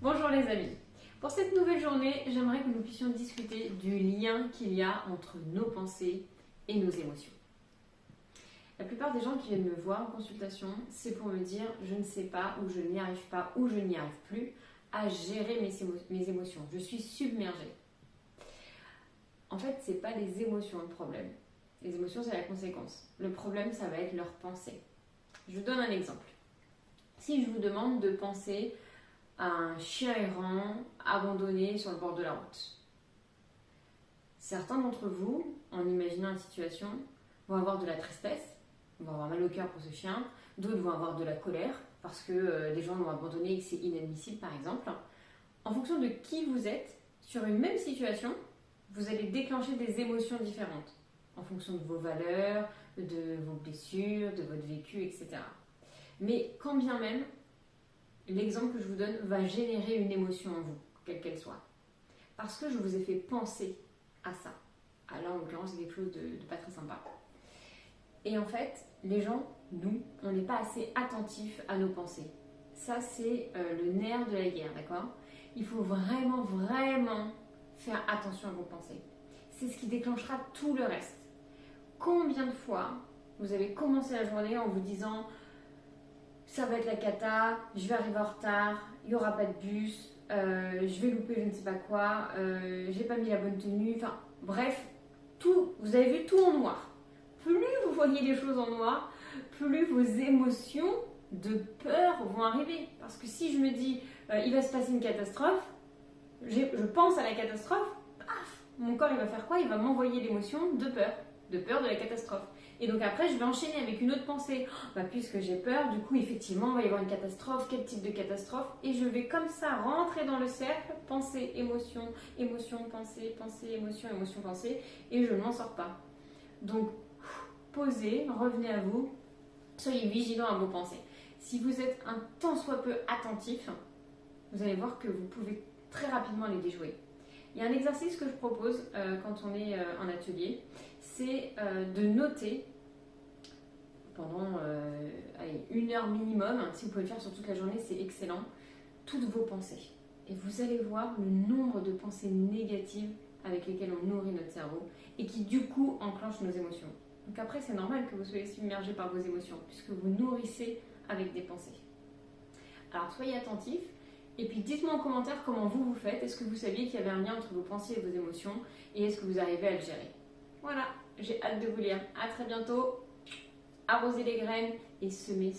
Bonjour les amis. Pour cette nouvelle journée, j'aimerais que nous puissions discuter du lien qu'il y a entre nos pensées et nos émotions. La plupart des gens qui viennent me voir en consultation, c'est pour me dire je ne sais pas ou je n'y arrive pas ou je n'y arrive plus à gérer mes émotions. Je suis submergée. En fait, ce n'est pas les émotions le problème. Les émotions, c'est la conséquence. Le problème, ça va être leurs pensées. Je vous donne un exemple. Si je vous demande de penser à un chien errant abandonné sur le bord de la route, certains d'entre vous, en imaginant la situation, vont avoir de la tristesse, vont avoir mal au cœur pour ce chien, d'autres vont avoir de la colère parce que des gens l'ont abandonné et que c'est inadmissible par exemple. En fonction de qui vous êtes, sur une même situation, vous allez déclencher des émotions différentes en fonction de vos valeurs, de vos blessures, de votre vécu, etc. Mais quand bien même, l'exemple que je vous donne va générer une émotion en vous, quelle qu'elle soit. Parce que je vous ai fait penser à ça. Alors en l'occurrence, c'est quelque chose de pas très sympa. Et en fait, les gens, nous, on n'est pas assez attentifs à nos pensées. Ça, c'est le nerf de la guerre, d'accord ? Il faut vraiment faire attention à vos pensées. C'est ce qui déclenchera tout le reste. Combien de fois vous avez commencé la journée en vous disant ça va être la cata, je vais arriver en retard, il n'y aura pas de bus, je vais louper je ne sais pas quoi, j'ai pas mis la bonne tenue, enfin bref, tout, vous avez vu tout en noir. Plus vous voyez les choses en noir, plus vos émotions de peur vont arriver. Parce que si je me dis il va se passer une catastrophe, je pense à la catastrophe, paf, mon corps il va faire quoi ? Il va m'envoyer l'émotion de peur de la catastrophe. Et donc après, je vais enchaîner avec une autre pensée. Puisque j'ai peur, du coup, effectivement, il va y avoir une catastrophe. Quel type de catastrophe ? Et je vais comme ça rentrer dans le cercle, pensée, émotion, émotion, pensée, pensée, émotion, émotion, pensée. Et je ne m'en sors pas. Donc, posez, revenez à vous. Soyez vigilants à vos pensées. Si vous êtes un tant soit peu attentif, vous allez voir que vous pouvez très rapidement les déjouer. Il y a un exercice que je propose quand on est en atelier, c'est de noter pendant 1 heure minimum, si vous pouvez le faire sur toute la journée, c'est excellent, toutes vos pensées. Et vous allez voir le nombre de pensées négatives avec lesquelles on nourrit notre cerveau et qui du coup enclenchent nos émotions. Donc après, c'est normal que vous soyez submergé par vos émotions puisque vous nourrissez avec des pensées. Alors soyez attentifs. Et puis dites-moi en commentaire comment vous faites. Est-ce que vous saviez qu'il y avait un lien entre vos pensées et vos émotions? Et est-ce que vous arrivez à le gérer? Voilà, j'ai hâte de vous lire. À très bientôt. Arrosez les graines et semez.